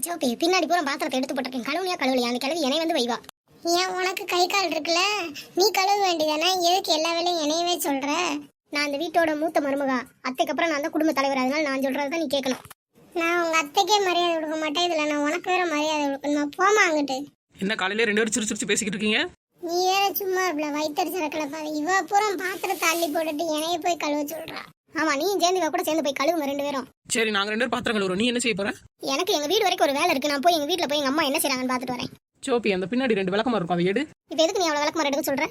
சோப்பி பின்னாடி பூரா பாத்திரத்தை எடுத்து போட்டிருக்கேன். கழுவுனியா கழுவலையா? அந்த கிழவி என்னை வந்து வைவா. ஏன் உனக்கு கை கால் இருக்குல்ல, நீ கழுவ வேண்டியதானே? எதுக்கு எல்லா வேலையும் என்னையவே சொல்ற? நான் அந்த வீட்டோட மூத்த மருமகா, அத்தைக்கு அப்புறம் நான் தான் குடும்ப தலைவர். அதனால நான் சொல்றதான் நீ கேட்கணும். நான் உங்க அத்தைக்கே மரியாதை கொடுக்க மாட்டேன், இதுல நான் உனக்கு வேற மரியாதை கொடுக்கணுமா? போமா அங்கிட்டு. என்ன காலையில ரெண்டு பேரும் சிரிச்சு பேசிக்கிட்டு இருக்கீங்க? நீ வேற சும்மா இப்ப வயிற்றுச்சரக்கல பாரு. இவ பூரா பாத்திரத்தை அள்ளி போட்டுட்டு என்னைய போய் கழுவ சொல்றா. ஆமா, நீ சேர்ந்து இவ கூட சேர்ந்து போய் கழுவுங்க ரெண்டு பேரும். சரி, நாங்க ரெண்டு பேரும் பாத்திரம் கழுவுறோம். நீ என்ன செய்ய போற? எனக்கு எங்க வீடு வரைக்கும் ஒரு வேலை இருக்கு. நான் போய் எங்க வீட்டுல போய் எங்க அம்மா என்ன செய்றாங்கன்னு பாத்துட்டு வரேன். சோப்பி, அந்த பின்னாடி ரெண்டு விளக்கமா இருக்கும், அதை எடு. இப்ப எதுக்கு நீ அவ்வளவு விளக்கமாறு எடுக்க சொல்ற?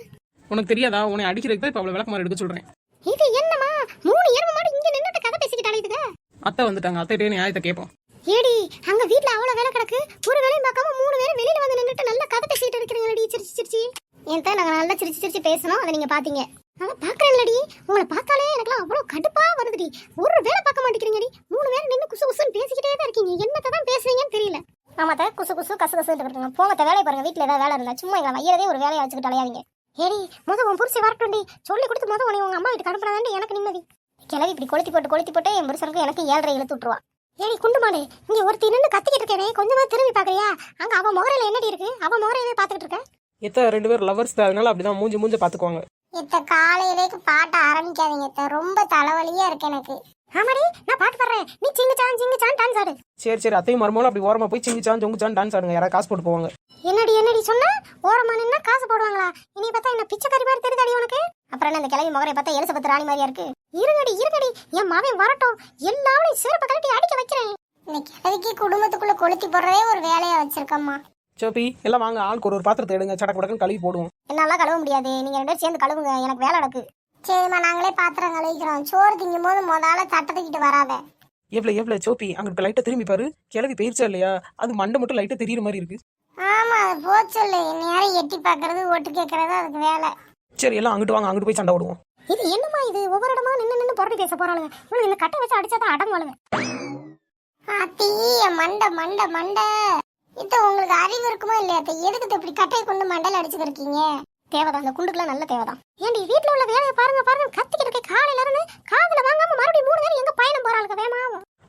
உனக்கு தெரியாதா? உன்னை அடிக்கிறதுக்கு தான் இப்ப அவ்வளவு விளக்கமாறு எடுக்க சொல்றேன். இது என்னமா 3 எருமை மாடு இங்க நின்னுட்டு கதை பேசிக்கிட்டு அழையுதுங்க? அத்தை வந்துட்டாங்க, அத்தைட்டே நியாயத்தை கேட்போம். ஏடி, அங்க வீட்ல அவ்வளவு வேலை கிடக்கு, ஒரு வேலையும் பார்க்காம 3 பேரும் வெளியில வந்து நின்னுட்டு நல்லா கதை பேசிட்டு இருக்கிறீங்களடி. சிரிச்சு சிரிச்சு என் தான் நாங்க நல்லா சிரிச்சு சிரிச்சு பேசணும், அதை நீங்க பாத்தீங்க. நான் பாக்குறேன்லடி, உங்களை பார்த்தாலே எனக்குலாம் அவ்வளவு கடுப்பா வருதுடி. ஒரு வேலை பார்க்க மாட்டேங்கிறீங்கடி. 3 பேரும் நின்னு குசு குசுன்னு பேசிக்கிட்டே தான் இருக்கீங்க. என்னத்தை தான் பேசுறீங்கன்னு தெரியல. ஆமாத்த, குசு குசு கசு கசுன்னு இருக்கீங்க. போங்கத்த வேலையை பாருங்க. வீட்டுல ஏதாவது வேலை இருந்தா சும்மா எங்களை வையறதே ஒரு வேலையை வச்சுக்கிட்டு அலையாதீங்க. ஏடி, உன் புருஷை வரட்டும்டி. சொல்லி கொடுத்து உன்னை உங்க அம்மா வீட்டுக்கு அனுப்புறதாண்டி எனக்கு நிம்மதி. கிளவி இப்படி கொளுத்தி போட்டு என் புருஷனுக்கு எனக்கு 7.5 இழுத்து விட்டுருவா. ஏடி குண்டுமாடு, இங்க ஒருத்தி நின்று கத்திக்கிட்டு இருக்கேனே, கொஞ்சமா திரும்பி பாக்குறியா? அங்க அவ முகரையில என்னடி இருக்கு? அவ முகரையவே பாத்துக்கிட்டு இருக்க. எத்த ரெண்டு பேரும் லவர்ஸ் தான், அதனால அப்படிதான் மூஞ்ச பாத்துக்குவாங்க. எத்த காலையிலேக்கு பாட்ட ஆரம்பிக்காதீங்க, ரொம்ப தலைவலியா இருக்கு எனக்கு. ஆமாடி, நான் பாட்டு பாடுறேன், நீ சிங்குச்சான் டான்ஸ் ஆடு. சரி, அத்தையும் மருமகளும் அப்படி ஓரமா போய் சிங்கிச்சான் ஜொங்குச்சான் டான்ஸ் ஆடுங்க. யாராவது காசு போட்டு போவாங்க. என்னடி சொன்னா? ஓரமா நின்னா காசு போடுவாங்களா? இனி பார்த்தா என்ன பிச்சைக்காரி மாதிரி தெரியுதாடி உனக்கு? அப்புறம் என்ன, இந்த கிளவி முகரை பார்த்தா எலிசபெத் ராணி மாதிரியா இருக்கு? இருங்கடி, என் மாவன் வரட்டும், எல்லாரும் சிறப்பு கலட்டி அடிக்க வைக்கிறேன். இந்த கிளவிக்கு குடும்பத்துக்குள்ள கொளுத்தி போடுறதே ஒரு வேலையா வச்சிருக்கம்மா. சோப்பி, எல்லாம் வாங்க, ஆளுக்கு ஒரு பாத்திரத்தை எடுங்க, சடக்கு படக்குன்னு கழுவி போடுவோம். என்னால கழுவ முடியாது, நீங்க 2 பேரும் சேர்ந்து கழுவுங்க, எனக்கு வேலை நடக்கு. சரிம்மா, நாங்களே பாத்திரம் கழுவிக்கிறோம். சோறு திங்கும் போது முதல்ல தட்டத்துக்கிட்டு வராத. எவ்வளவு சோப்பி, அங்கிட்டு லைட்டா திரும்பி பாரு. கிளவி போயிருச்சா இல்லையா? அது மண்டை மட்டும் லைட்டா தெரியுற மாதிரி இருக்கு. ஆமா, அது போச்சொல்லு. நேரம் எட்டி பாக்குறது, ஒட்டு கேட்கறது அதுக்கு வேலை. சரி, எல்லாம் அங்கிட்டு வாங்க, அங்கிட்டு போய் சண்டை விடுவோம். இது என்னமா இது? ஒவ்வொரு இடமா நின்னு புரட்டி பேச போறாளுங்க. இவளுக்கு இந்த கட்டை வச்சு அடிச்சாதான் அடங்குவாளுங்க. ஆத்தி, மண்டை இது உங்களுக்கு அறிவு இருக்குமோ இல்லையா? எதுக்கு இப்படி கட்டையை கொண்டு மண்டையில அடிச்சுட்டு இருக்கீங்க? தேவைதான், அந்த குண்டுக்குலாம் நல்ல தேவைதான். ஏண்டி, வீட்டுல உள்ள வேலையை பாருங்க கத்திக்கிட்டு இருக்க. காலையில இருந்து காதுல வாங்காம மறுபடியும் 3 பேரும் எங்க பயணம் போறாளுங்க? வேமா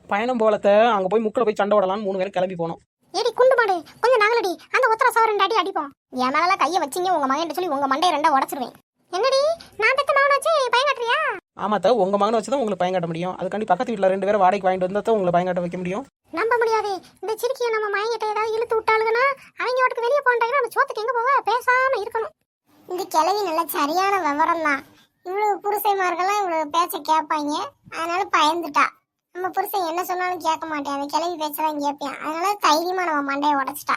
பயணம் போலத்த அங்க போய் முக்கில போய் சண்டை விடலாம்னு 3 பேரும் கிளம்பி போனோம். ஏடி குண்டு மாடு, கொஞ்சம் நகலடி. அந்த ஒத்தர சவர 2 அடி அடிப்போம். என் மேல கையை வச்சிங்க உங்க மகன் சொல்லி உங்க மண்டையை 2 உடைச்சிருவேன். என்னடி, நான் பெத்த மகனை வச்சு பையன் காட்டுறியா? ஆமாத்த, உங்க மகனை வச்சுதான் உங்களுக்கு பையன் காட்ட முடியும். அதுக்காண்டி பக்கத்து வீட்டுல 2 பேரும் வாடகைக்கு வாங்கிட்டு வந்தா தான் உங்களை பையன் காட்ட வைக்க முடியும். நம்ப முடியாது. இந்த சிரிக்கிய நம்ம மயங்கிட்ட ஏதாவது இழுத்து விட்டாளுங்கன்னா அவங்க வீட்டுக்கு வெளியே போன்றாங்கன்னா நம்ம சோத்துக்கு எங்க போக? பேசாம இருக்கணும். இந்த கிழவி நல்ல சரியான விவரம் தான். இவ்வளவு புருஷைமார்கள்லாம் இவ்வளவு பேச்ச கேட்பாங்க, அதனால பயந்துட்டா. நம்ம புருஷன் என்ன சொன்னாலும் கேட்க மாட்டேன், அந்த கிழவி பேச்சதான் கேட்பேன். அதனால தைரியமா நம்ம மண்டையை உடைச்சிட்டா.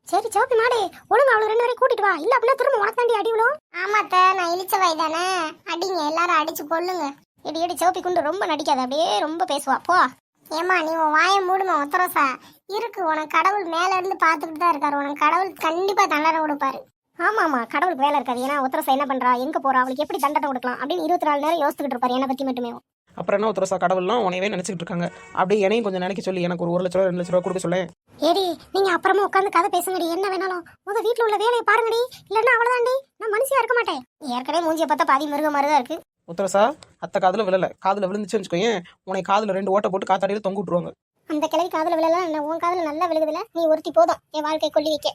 சரி சோப்பி மாடு, ஒழுங்கு அவளை 2 பேரையும் கூட்டிட்டு வா. இல்ல அப்படின்னா திரும்ப உனக்காண்டி அடி விழும். ஆமாத்த, நான் இழிச்ச வயதானே, அடிங்க, எல்லாரும் அடிச்சு கொள்ளுங்க. எடி சோப்பி குண்டு ரொம்ப நடிக்காத, அப்படியே ரொம்ப பேசுவா. போ ஏமா, நீ உன் வாயை மூடுமா? ஒத்தரசா இருக்கு, உனக்கு கடவுள் மேல இருந்து பாத்துக்கிட்டு தான் இருக்காரு. உனக்கு கடவுள் கண்டிப்பா தண்டனை கொடுப்பாரு. ஆமா, கடவுளுக்கு வேலை இருக்காது. ஏன்னா ஒத்தரசா என்ன பண்றா, எங்க போறா, அவளுக்கு எப்படி தண்டனை கொடுக்கலாம் அப்படின்னு 24 நேரம் யோசிச்சுட்டு இருப்பாரு என்னை பத்தி மட்டுமே. அப்புறம் என்ன ஒத்தரசா கடவுள்லாம் உனையவே நினைச்சிட்டு இருக்காங்க. அப்படியே என்னையும் கொஞ்சம் நினைக்க சொல்லி எனக்கு ஒரு 1 லட்ச ரூபா 2 லட்ச ரூபா கொடுக்க சொல்ல. ஏடி, நீங்க அப்புறமா உட்காந்து கதை பேசுங்கடி, என்ன வேணாலும். வீட்டுல உள்ள வேலையை பாருங்கடி, இல்லன்னா அவ்வளவுதான்டி, நான் மனுஷியா இருக்க மாட்டேன். ஏற்கனவே மூஞ்சிய பார்த்தா பாதி மிருக மாதிரிதான் இருக்கு. உத்தரசா, அத்தை காதுல விழல, காதுல விழுந்துச்சுன்னு வச்சுக்கோயேன், உன்னை காதுல 2 ஓட்டை போட்டு காத்தாடியில தொங்க விட்டுருவாங்க. அந்த கிளவி காதுல விழல, உன் காதுல நல்லா விழுகுதுல. நீ ஒருத்தி போதும் என் வாழ்க்கை கொல்லி வைக்க.